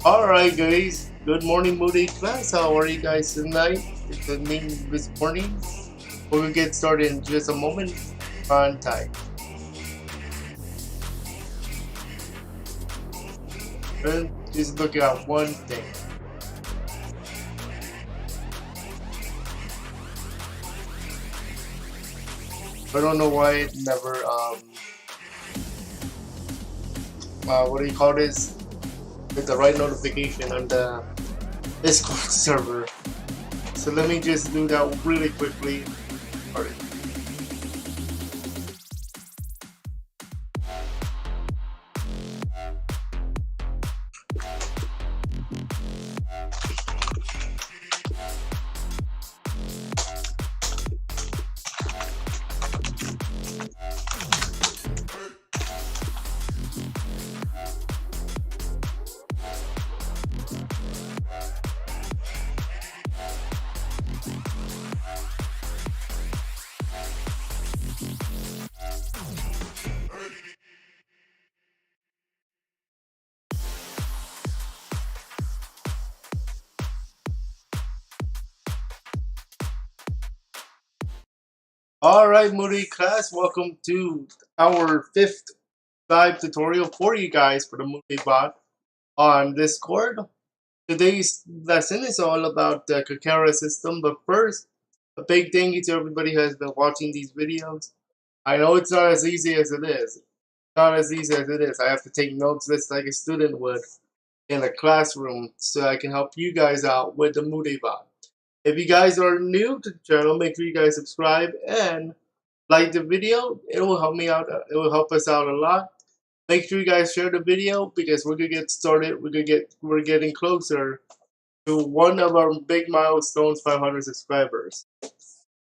Alright guys, good morning Mudae class. How are you guys tonight? It's me this morning. We'll get started in just a moment on time. And just look at one thing. I don't know why it never what do you call this? With the right notification on the Discord server. So let me just do that really quickly. Alright. Alright Mudae class, welcome to our fifth live tutorial for you guys for the Mudae bot on Discord. Today's lesson is all about the Kakera system, but first, a big thank you to everybody who has been watching these videos. I know it's not as easy as it is. Not as easy as it is. I have to take notes just like a student would in a classroom so I can help you guys out with the Mudae bot. If you guys are new to the channel, make sure you guys subscribe and like the video. It will help me out. It will help us out a lot. Make sure you guys share the video because we're gonna get started. We're getting closer to one of our big milestones, 500 subscribers.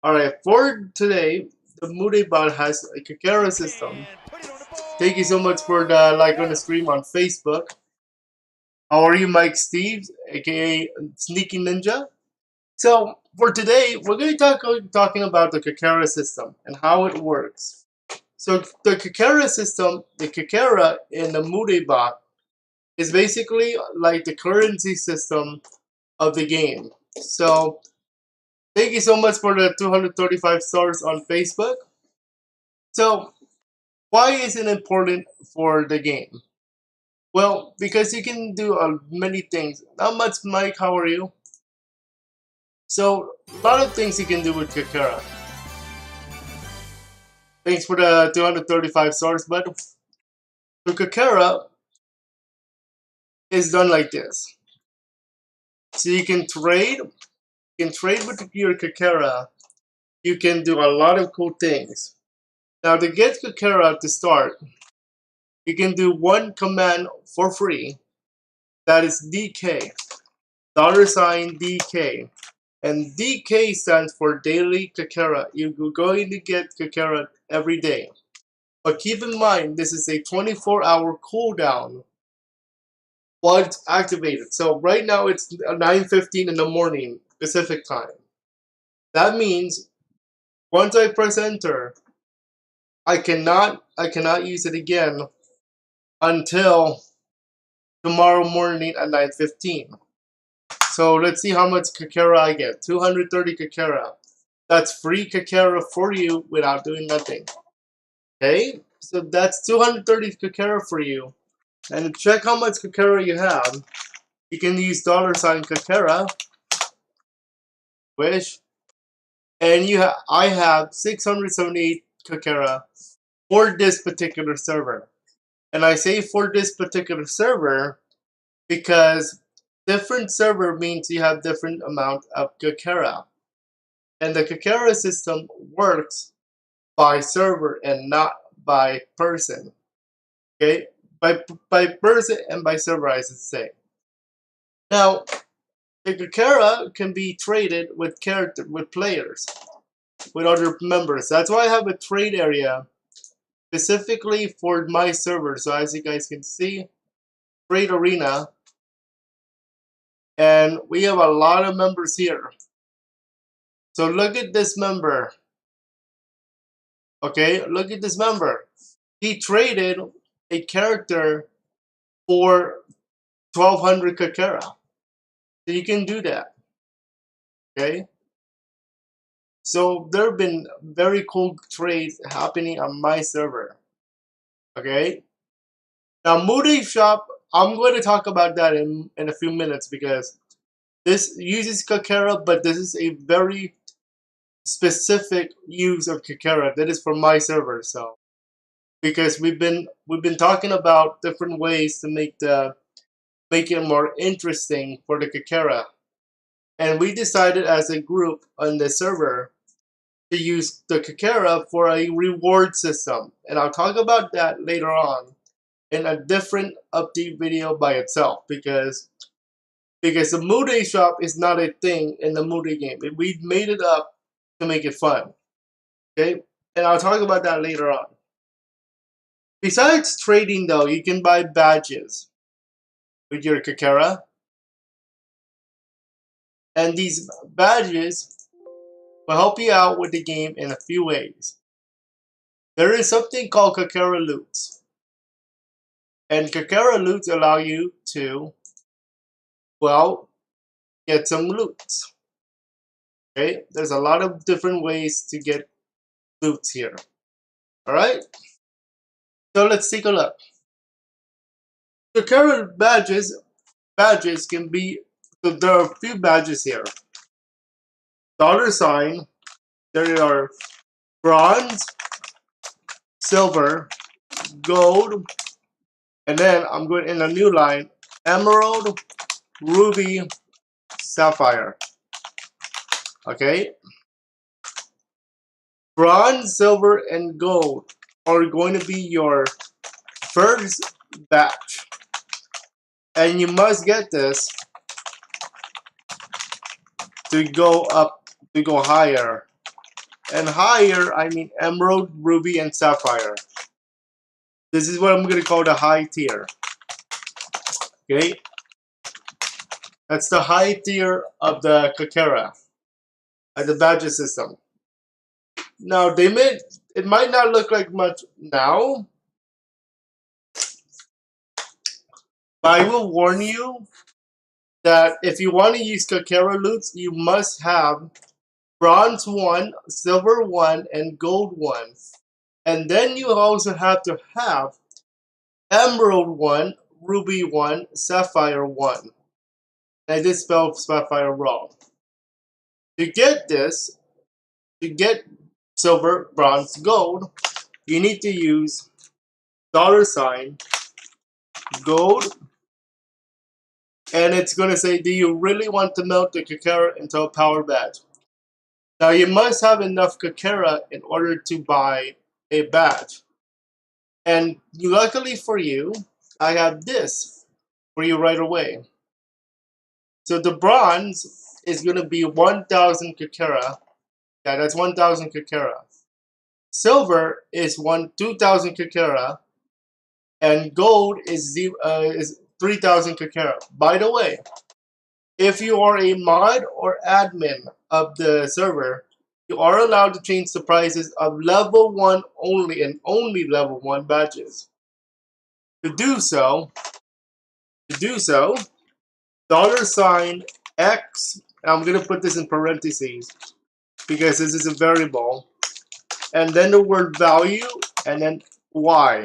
All right, for today, the Mudae bot has a Kakera system. Thank you so much for the like on the stream on Facebook. How are you, Mike Steve, aka Sneaky Ninja? So for today, we're going to talking about the Kakera system and how it works. So the Kakera system, the Kakera in the Mudae bot, is basically like the currency system of the game. So thank you so much for the 235 stars on Facebook. So why is it important for the game? Well, because you can do many things. Not much, Mike. How are you? So a lot of things you can do with Kakera. Thanks for the 235 stars, but the Kakera is done like this. So you can trade with your Kakera. You can do a lot of cool things. Now to get Kakera to start, you can do one command for free. That is DK, $DK. And DK stands for Daily Kakera. You're going to get Kakera every day. But keep in mind, this is a 24-hour cooldown once activated. So right now it's 9:15 in the morning Pacific time. That means once I press enter, I cannot use it again until tomorrow morning at 9:15. So let's see how much Kakera I get. 230 Kakera. That's free Kakera for you without doing nothing. Okay? So that's 230 Kakera for you. And to check how much Kakera you have, you can use $Kakera, wish, and I have 678 Kakera for this particular server. And I say for this particular server because different server means you have different amount of Kakera. And the Kakera system works by server and not by person. Okay? By person and by server, I should say. Now, the Kakera can be traded with players, with other members. That's why I have a trade area specifically for my server. So as you guys can see, trade arena, and we have a lot of members here. So look at this member. Okay, look at this member. He traded a character for 1200 Kakera. So you can do that. Okay. So there have been very cool trades happening on my server. Okay. Now Mudae shop, I'm going to talk about that in a few minutes because this uses Kakera, but this is a very specific use of Kakera that is for my server. So because we've been talking about different ways to make it more interesting for the Kakera, and we decided as a group on the server to use the Kakera for a reward system, and I'll talk about that later on in a different update video by itself because the Mudae shop is not a thing in the Mudae game. We made it up to make it fun. Okay, and I'll talk about that later on. Besides trading, though, you can buy badges with your Kakera, and these badges will help you out with the game in a few ways. There is something called Kakera loots, and Kakera loots allow you to, well, get some loots. Okay, there's a lot of different ways to get loots here. All right, so let's take a look. Kakera badges can be, so there are a few badges here. Dollar sign. There are bronze, silver, gold, and then I'm going in a new line, emerald, ruby, sapphire. Okay, bronze, silver, and gold are going to be your first batch, and you must get this to go up, to go higher. And higher, I mean emerald, ruby, and sapphire. This is what I'm going to call the high tier. Okay, that's the high tier of the Kakera, the badge system. Now it might not look like much now, but I will warn you that if you want to use Kakera loots, you must have bronze 1, silver 1, and gold 1. And then you also have to have emerald 1, ruby 1, sapphire 1. I did spell sapphire wrong. To get this, to get silver, bronze, gold, you need to use dollar sign, gold, and it's going to say, do you really want to melt the Kakera into a power badge? Now you must have enough Kakera in order to buy a badge. And luckily for you, I have this for you right away. So the bronze is going to be 1,000 Kakera. Yeah, that's 1,000 Kakera. Silver is 2,000 Kakera. And gold is 3,000 Kakera. By the way, if you are a mod or admin of the server, you are allowed to change the prices of level 1 only and only level 1 badges. To do so, dollar sign X, I'm going to put this in parentheses because this is a variable, and then the word value, and then Y.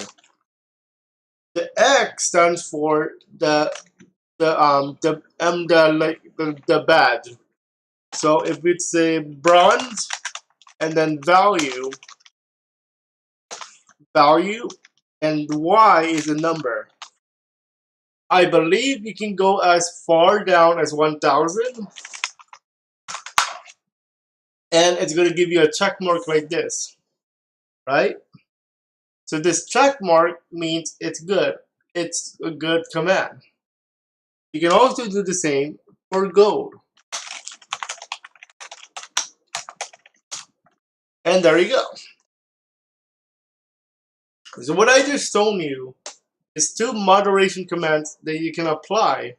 The X stands for the badge. So if it's a bronze and then value, and Y is a number. I believe you can go as far down as 1,000, and it's going to give you a check mark like this, right? So this check mark means it's good. It's a good command. You can also do the same for gold. And there you go. So what I just shown you is 2 moderation commands that you can apply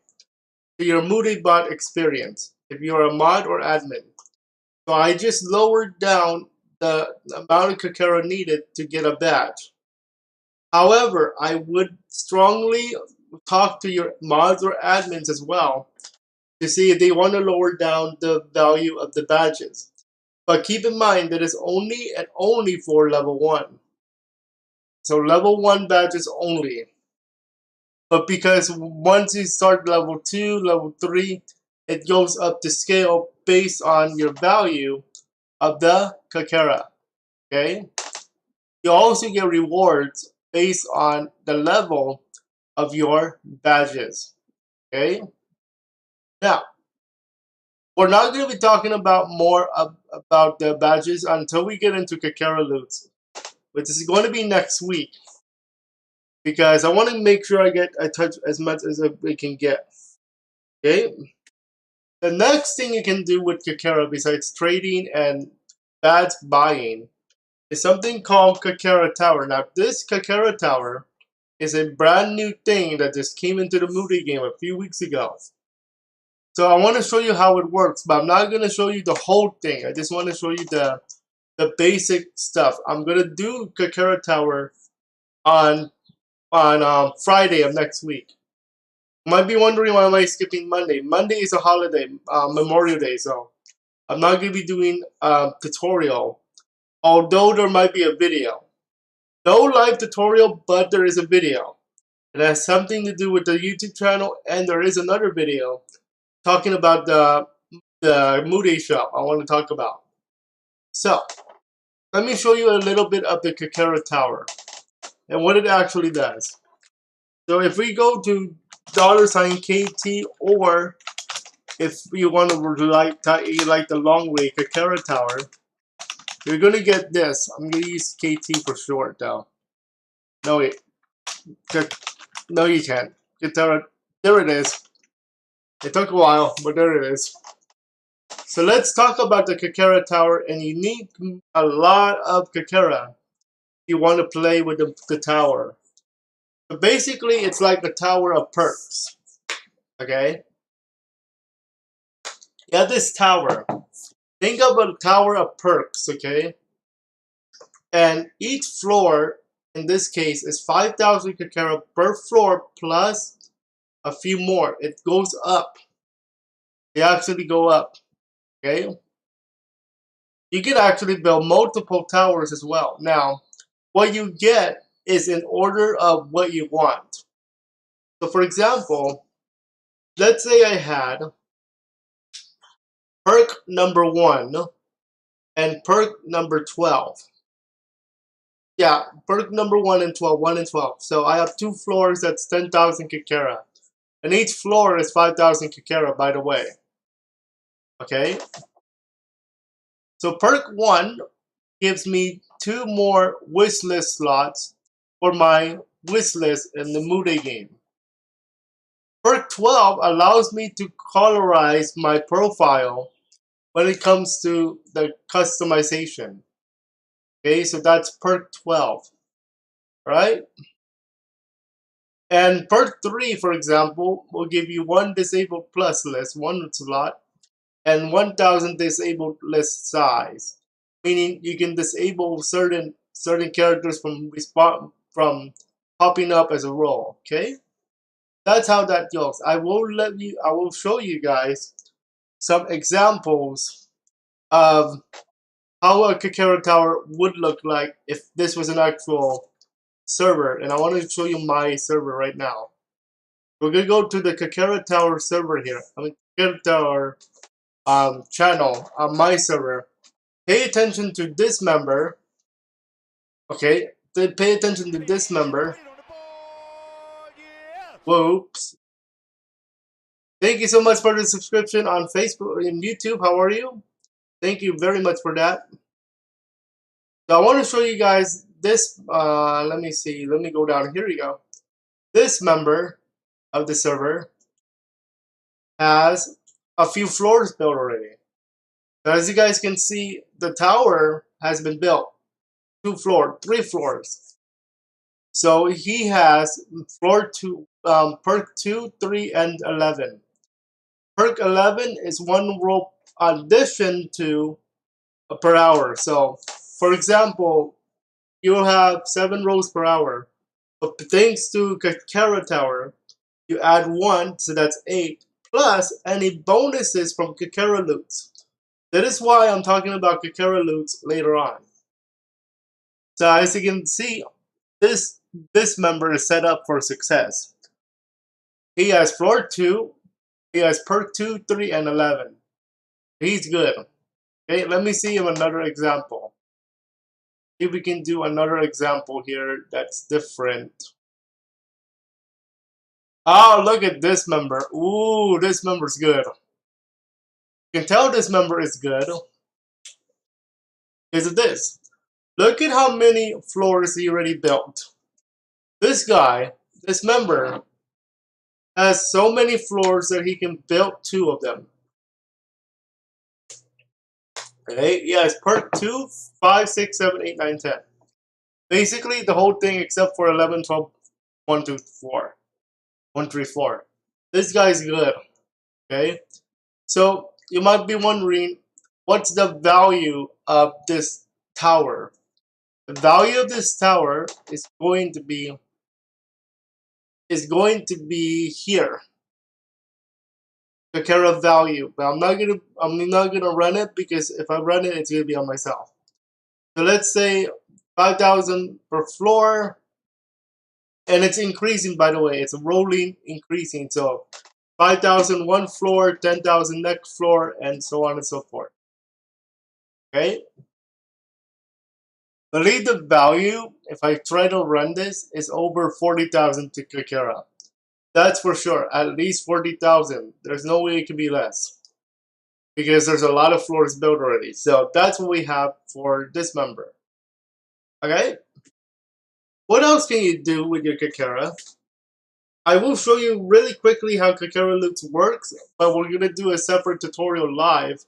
to your Mudae bot experience if you're a mod or admin. So I just lowered down the amount of Kakera needed to get a badge. However, I would strongly talk to your mods or admins as well to see if they want to lower down the value of the badges. But keep in mind that it's only and only for level 1. So level 1 badges only. But because once you start level 2, level 3, it goes up to scale based on your value of the Kakera. Okay? You also get rewards based on the level of your badges. Okay? Now, we're not going to be talking about more about the badges until we get into Kakera loots, which is going to be next week. Because I want to make sure I get a touch as much as we can get. Okay? The next thing you can do with Kakera besides trading and badge buying is something called Kakera Tower. Now, this Kakera Tower is a brand new thing that just came into the Mudae game a few weeks ago. So I want to show you how it works, but I'm not going to show you the whole thing. I just want to show you the basic stuff. I'm going to do Kakera Tower on Friday of next week. You might be wondering why am I skipping Monday. Monday is a holiday, Memorial Day, so I'm not going to be doing a tutorial, although there might be a video. No live tutorial, but there is a video. It has something to do with the YouTube channel, and there is another video talking about the Mudae shop I want to talk about. So, let me show you a little bit of the Kakera Tower and what it actually does. So if we go to $KT, or if you want to like the long way Kakera Tower, you're gonna get this. I'm gonna use KT for short though. No wait, no you can't. Kakera, there it is. It took a while, but there it is. So let's talk about the Kakera Tower, and you need a lot of Kakera if you want to play with the tower. But basically, it's like a tower of perks. Okay? You have this tower. Think of a tower of perks, okay? And each floor, in this case, is 5,000 Kakera per floor plus a few more. It goes up. They actually go up. Okay? You can actually build multiple towers as well. Now, what you get is in order of what you want. So for example, let's say I had perk number 1 and perk number 12. Yeah, perk number 1 and 12, 1 and 12. So I have 2 floors, that's 10,000 Kakera. And each floor is 5,000 Kakera, by the way. Okay? So perk 1 gives me 2 more wishlist slots for my wishlist in the Mudae game. Perk 12 allows me to colorize my profile when it comes to the customization. Okay, so that's perk 12, right? And perk 3, for example, will give you 1 disabled plus list, 1 slot, and 1,000 disabled list size. Meaning you can disable certain characters from popping up as a role. Okay? That's how that goes. I will show you guys some examples of how a Kakera Tower would look like if this was an actual server. And I want to show you my server right now. We're going to go to the Kakera Tower server here. I mean, Kakera Tower channel on my server. Pay attention to this member. Okay, pay attention to this member. Whoops. Thank you so much for the subscription on Facebook and YouTube. How are you? Thank you very much for that. So I want to show you guys this. Let me see. Let me go down. Here we go. This member of the server has a few floors built already. So as you guys can see, the tower has been built. 2 floors, 3 floors. So he has floor 2, perk 2, 3, and 11. Perk 11 is 1 row addition to per hour. So, for example, you'll have 7 rows per hour. But thanks to Kakera Tower, You add 1, so that's 8, plus any bonuses from Kakera loots. That is why I'm talking about Kakera loots later on. So as you can see, this member is set up for success. He has floor 2, he has perk 2, 3, and 11. He's good. Okay, let me see him another example. See if we can do another example here that's different. Oh, look at this member. Ooh, this member's good. You can tell this member is good because of this. Look at how many floors he already built. This guy, this member, has so many floors that he can build 2 of them. Okay, he has perk 2, 5, 6, 7, 8, 9, 10. Basically, the whole thing except for 11, 12, 1, 2, 4. 1, 3, 4. This guy's good. Okay, so you might be wondering, what's the value of this tower? The value of this tower is going to be here. Kakera value, but I'm not gonna run it because if I run it, it's gonna be on myself. So let's say 5,000 per floor, and it's increasing. By the way, it's rolling, increasing. So 5,000 one floor, 10,000 next floor, and so on and so forth. Okay. Believe the value, if I try to run this, is over 40,000 to Kakera. That's for sure. At least 40,000. There's no way it can be less. Because there's a lot of floors built already. So that's what we have for this member. Okay? What else can you do with your Kakera? I will show you really quickly how Kakera Loots works, but we're going to do a separate tutorial live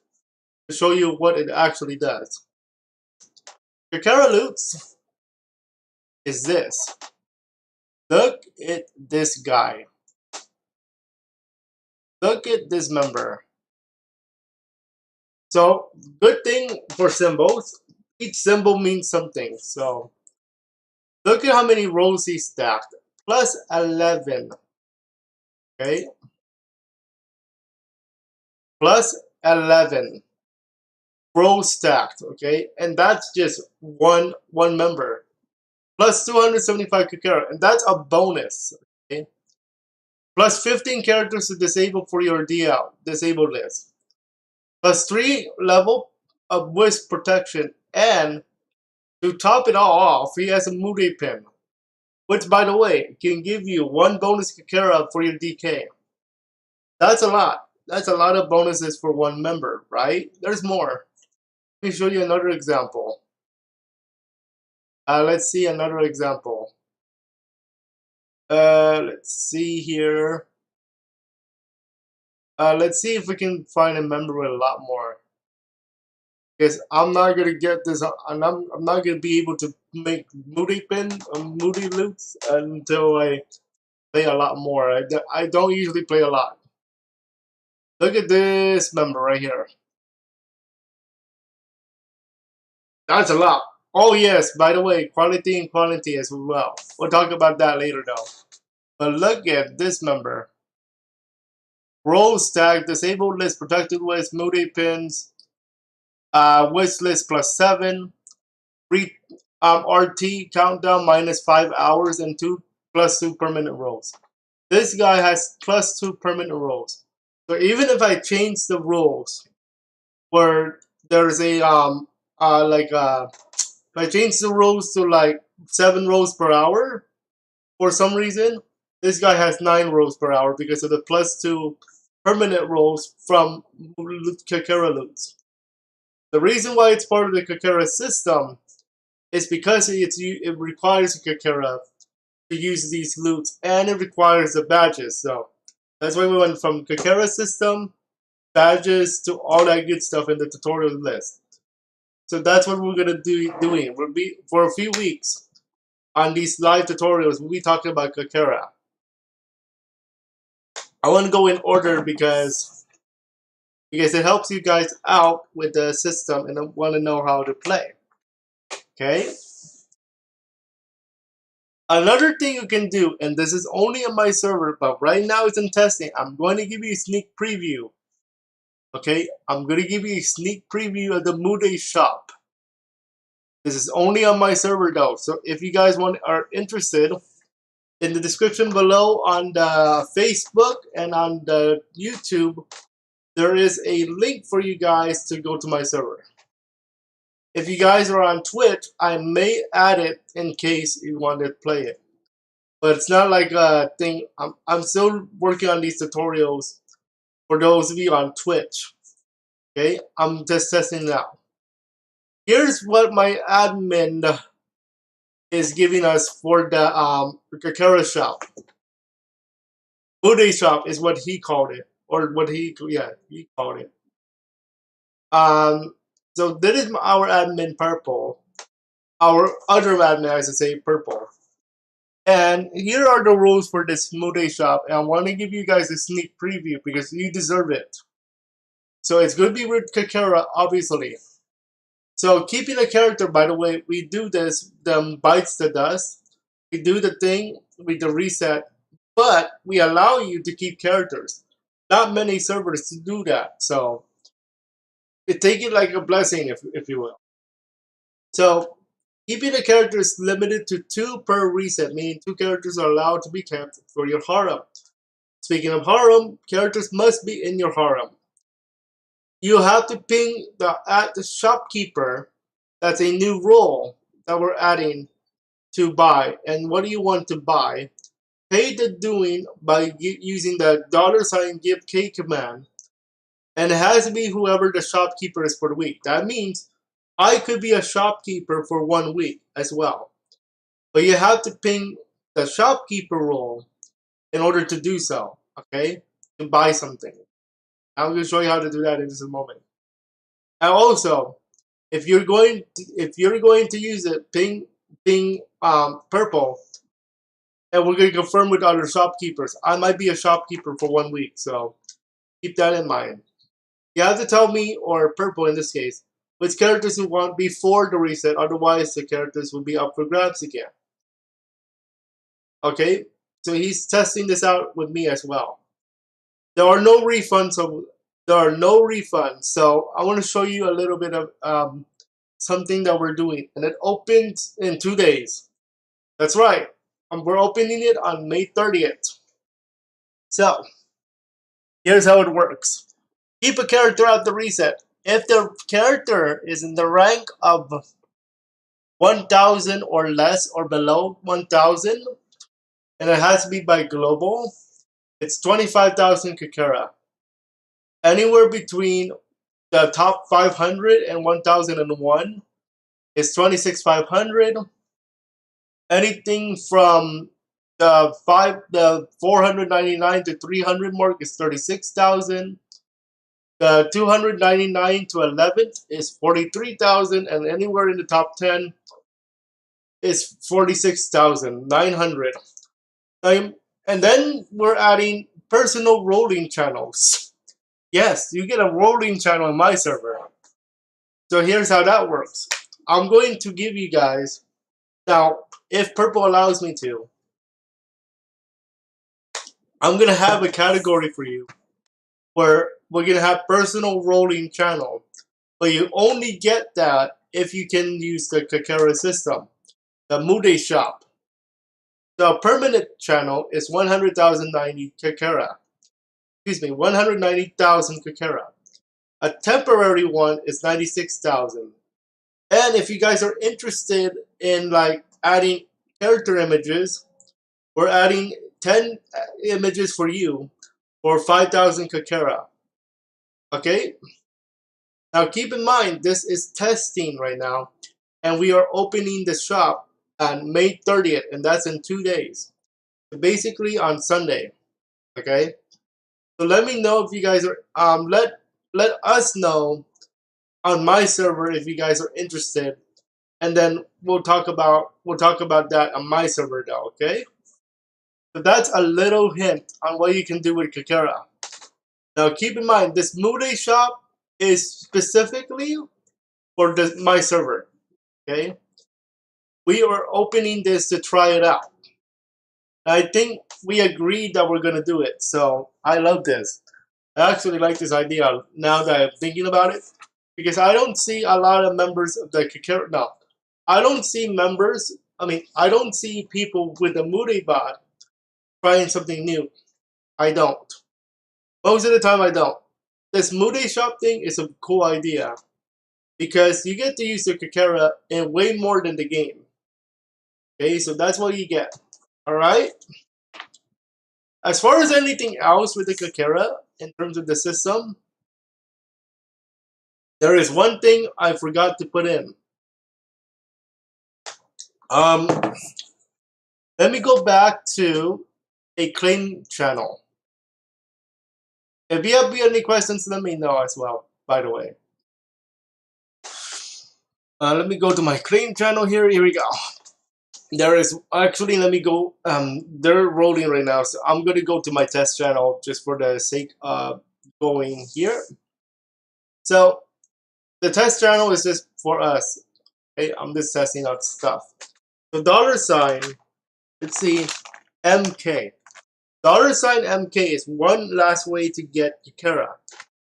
to show you what it actually does. Kakera Loots is this. Look at this guy. Look at this member. So, good thing for symbols, each symbol means something. So, look at how many rows he stacked. Plus 11. Okay? Plus 11. Rows stacked. Okay? And that's just one member. Plus 275 Kakera. And that's a bonus. Okay? Plus 15 characters to disable for your DL. Disabled list. Plus 3 level of Wisp protection. And to top it all off, he has a Mudae pin. Which, by the way, can give you 1 bonus Kakera for your DK. That's a lot. That's a lot of bonuses for 1 member, right? There's more. Let me show you another example. Let's see another example. Let's see here. Let's see if we can find a member with a lot more. Because I'm not gonna get this, and I'm not gonna be able to make Mudae pin, Mudae loots until I play a lot more. I don't usually play a lot. Look at this member right here. That's a lot. Oh yes, by the way, quality and quantity as well. We'll talk about that later though. But look at this member. Roll stack, disabled list, protected list, Mudae pins, wish list plus 7, free RT countdown minus 5 hours, and 2 plus 2 permanent rolls. This guy has plus 2 permanent rolls. So even if I change the rolls where there's a if I change the rolls to like 7 rolls per hour for some reason, this guy has 9 rolls per hour because of the plus 2 permanent rolls from Kakera loots. The reason why it's part of the Kakera system is because it requires Kakera to use these loots, and it requires the badges. So that's why we went from Kakera system, badges, to all that good stuff in the tutorial list. So that's what we're gonna doing. We'll be for a few weeks on these live tutorials. We'll be talking about Kakera. I want to go in order because it helps you guys out with the system, and I want to know how to play. Okay. Another thing you can do, and this is only on my server, but right now it's in testing. I'm going to give you a sneak preview. Okay, I'm going to give you a sneak preview of the Mudae shop. This is only on my server though, so if you guys are interested, in the description below on the Facebook and on the YouTube, there is a link for you guys to go to my server. If you guys are on Twitch, I may add it in case you want to play it. But it's not like a thing. I'm still working on these tutorials for those of you on Twitch. Okay, I'm just testing now. Here's what my admin is giving us for the Kakera shop. Mudae shop is what he called it, or what he called it. So this is our admin purple, our other admin I should say purple. And here are the rules for this Mudae shop, and I want to give you guys a sneak preview because you deserve it. So it's going to be with Kakera, obviously. So keeping a character, by the way, we do this, bites the dust. We do the thing with the reset, but we allow you to keep characters. Not many servers to do that, so take it like a blessing, if you will. So keeping the characters limited to 2 per reset, meaning 2 characters are allowed to be kept for your harem. Speaking of harem, characters must be in your harem. You have to ping at the shopkeeper. That's a new role that we're adding to buy. And what do you want to buy? Pay the doing by using the $give command. And it has to be whoever the shopkeeper is for the week. That means I could be a shopkeeper for 1 week as well. But you have to ping the shopkeeper role in order to do so, okay? To buy something. I'm going to show you how to do that in just a moment. And also, if you're going to use it, ping purple, and we're going to confirm with other shopkeepers. I might be a shopkeeper for 1 week, so keep that in mind. You have to tell me, or purple in this case, which characters you want before the reset, otherwise the characters will be up for grabs again. Okay, so he's testing this out with me as well. There are no refunds, so So I want to show you a little bit of something that we're doing, and it opens in 2 days. That's right, we're opening it on May 30th. So here's how it works. Keep a character at the reset. If the character is in the rank of 1,000 or less or below 1,000, and it has to be by global, it's 25,000 Kakera. Anywhere between the top 500 and 1,001 is 26,500. Anything from the 499 to 300 mark is 36,000. The 299 to 11th is 43,000, and anywhere in the top 10 is 46,900. And then we're adding personal rolling channels. Yes, you get a rolling channel on my server. So here's how that works. I'm going to give you guys, now, if purple allows me to, I'm going to have a category for you where we're going to have personal rolling channel. But you only get that if you can use the Kakera system, the Mudae shop. The permanent channel is 100,090 Kakera. Excuse me, 190,000 Kakera. A temporary one is 96,000. And if you guys are interested in like adding character images, we're adding 10 images for you for 5,000 Kakera. Okay? Now keep in mind, this is testing right now, and we are opening the shop on May 30th, and that's in 2 days. So basically on Sunday. Okay? So let me know if you guys are let us know on my server if you guys are interested, and then we'll talk about that on my server now, okay? So that's a little hint on what you can do with Kakera. Now keep in mind, this Mudae shop is specifically for my server, okay? We are opening this to try it out. I think we agreed that we're gonna do it. So I love this. I actually like this idea now that I'm thinking about it. Because I don't see a lot of members of the Kakera. No, I don't see members. I mean, I don't see people with the Mudae bot trying something new. I don't. Most of the time, I don't. This Mudae shop thing is a cool idea because you get to use the Kakera in way more than the game. Okay, so that's what you get. All right. As far as anything else with the Kakera in terms of the system, there is one thing I forgot to put in. Um, Let me go back to a claim channel. If you have any questions, let me know as well, by the way. Let me go to my claim channel here. Here we go. There is actually, let me go. They're rolling right now, so I'm going to go to my test channel just for the sake of going here. So the test channel is just for us. Okay, I'm just testing out stuff. The $sign, let's see, MK. $sign MK is one last way to get Kakera.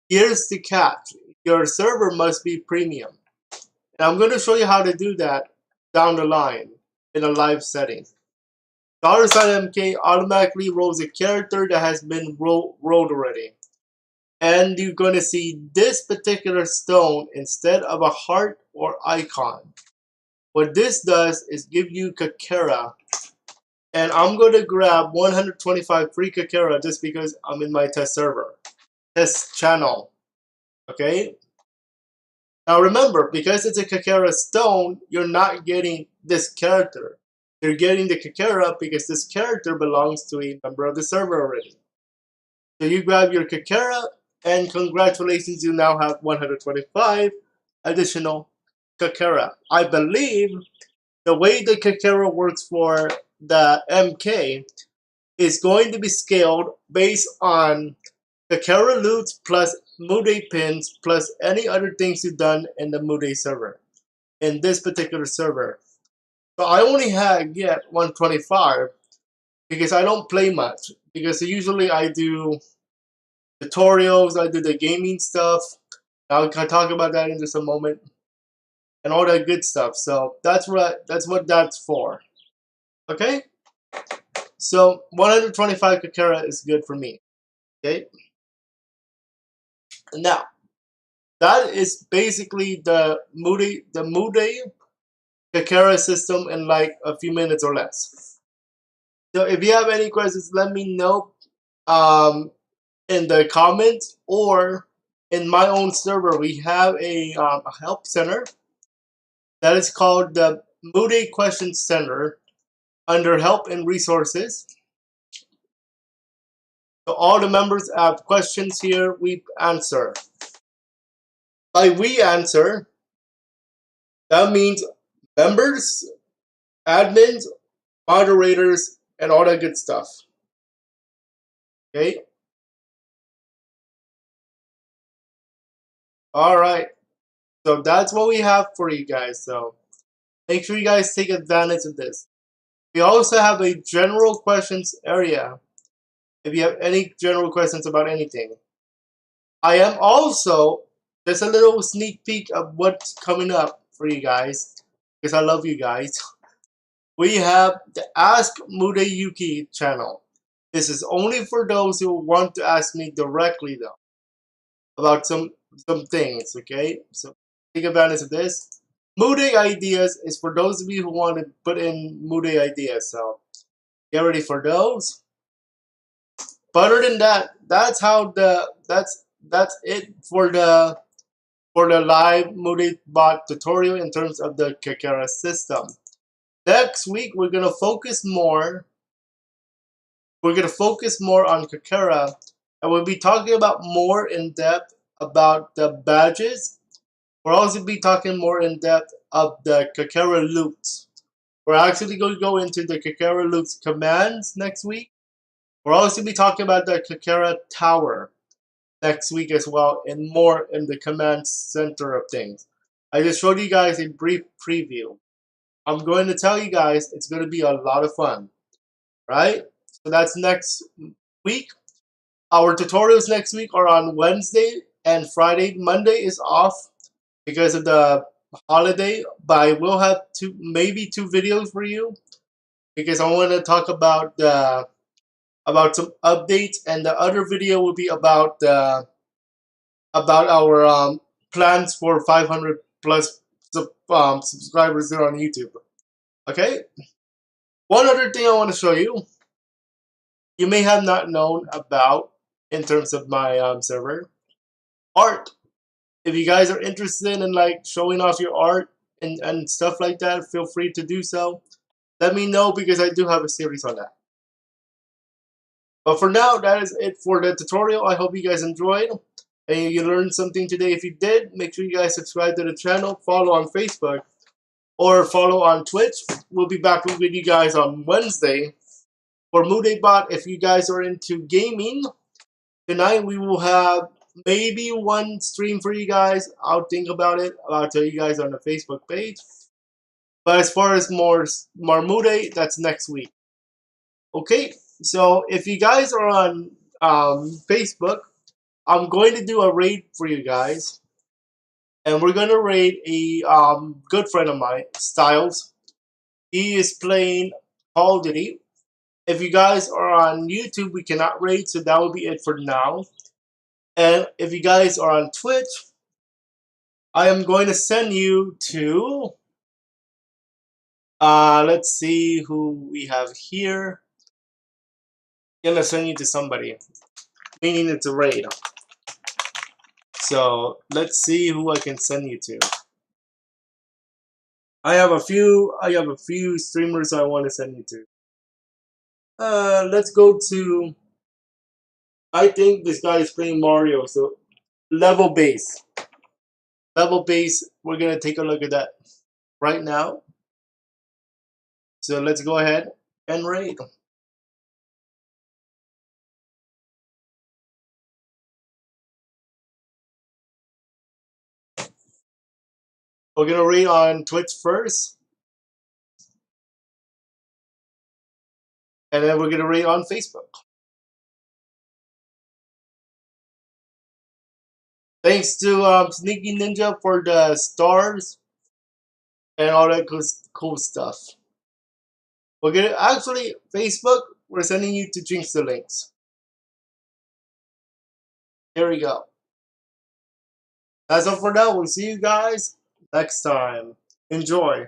Here's the catch. Your server must be premium. And I'm going to show you how to do that down the line in a live setting. $sign MK automatically rolls a character that has been rolled already. And you're going to see this particular stone instead of a heart or icon. What this does is give you Kakera. And I'm going to grab 125 free Kakera just because I'm in my test server. Test channel. Okay? Now remember, because it's a Kakera stone, you're not getting this character. You're getting the Kakera because this character belongs to a member of the server already. So you grab your Kakera, and congratulations, you now have 125 additional Kakera. I believe the way the Kakera works for the MK is going to be scaled based on Kakera loots plus Mudae pins plus any other things you've done in the Mudae server. In this particular server. So I only get 125 because I don't play much. Because usually I do tutorials, I do the gaming stuff. I'll talk about that in just a moment. And all that good stuff. So that's what that's for. Okay? So 125 Kakera is good for me. Okay? Now, that is basically the Mudae Kakera system in like a few minutes or less. So if you have any questions, let me know in the comments or in my own server. We have a help center that is called the Mudae Question Center under Help and Resources. So all the members have questions here, we answer. By we answer, that means members, admins, moderators, and all that good stuff. Okay? Alright. So that's what we have for you guys. So make sure you guys take advantage of this. We also have a general questions area if you have any general questions about anything. I am also, just a little sneak peek of what's coming up for you guys, because I love you guys. We have the Ask Mudae Yuki channel. This is only for those who want to ask me directly though, about some things, okay? So take advantage of this. Mudae ideas is for those of you who want to put in Mudae ideas, so get ready for those. But other than that, that's it for the live Mudae bot tutorial in terms of the Kakera system. Next week we're gonna focus more. We're gonna focus more on Kakera, and we'll be talking about more in depth about the badges. We'll also be talking more in depth of the Kakera loops. We're actually going to go into the Kakera loops commands next week. We'll also be talking about the Kakera Tower next week as well, and more in the command center of things. I just showed you guys a brief preview. I'm going to tell you guys it's going to be a lot of fun, right? So that's next week. Our tutorials next week are on Wednesday and Friday. Monday is off because of the holiday, but I will have maybe two videos for you because I want to talk about some updates, and the other video will be about our plans for 500 plus subscribers there on YouTube. Okay. One other thing I want to show you, you may have not known about in terms of my server art. If you guys are interested in like showing off your art and stuff like that, feel free to do so. Let me know because I do have a series on that. But for now, that is it for the tutorial. I hope you guys enjoyed and you learned something today. If you did, make sure you guys subscribe to the channel, follow on Facebook, or follow on Twitch. We'll be back with you guys on Wednesday for Mudae Bot. If you guys are into gaming, tonight we will have maybe one stream for you guys. I'll think about it. I'll tell you guys on the Facebook page. But as far as more Mudae, that's next week. Okay, so if you guys are on Facebook, I'm going to do a raid for you guys. And we're going to raid a good friend of mine, Styles. He is playing Call of Duty. If you guys are on YouTube, we cannot raid, so that will be it for now. And if you guys are on Twitch, I am going to send you to, let's see who we have here. I'm going to send you to somebody, meaning it's a raid. So let's see who I can send you to. I have a few streamers I want to send you to. Let's go to, I think this guy is playing Mario, so level base. Level base, we're going to take a look at that right now. So let's go ahead and raid. We're going to raid on Twitch first. And then we're going to raid on Facebook. Thanks to Sneaky Ninja for the stars and all that cool stuff. We're going to actually, Facebook, we're sending you to Jinx the links. Here we go. That's all for now. We'll see you guys next time. Enjoy.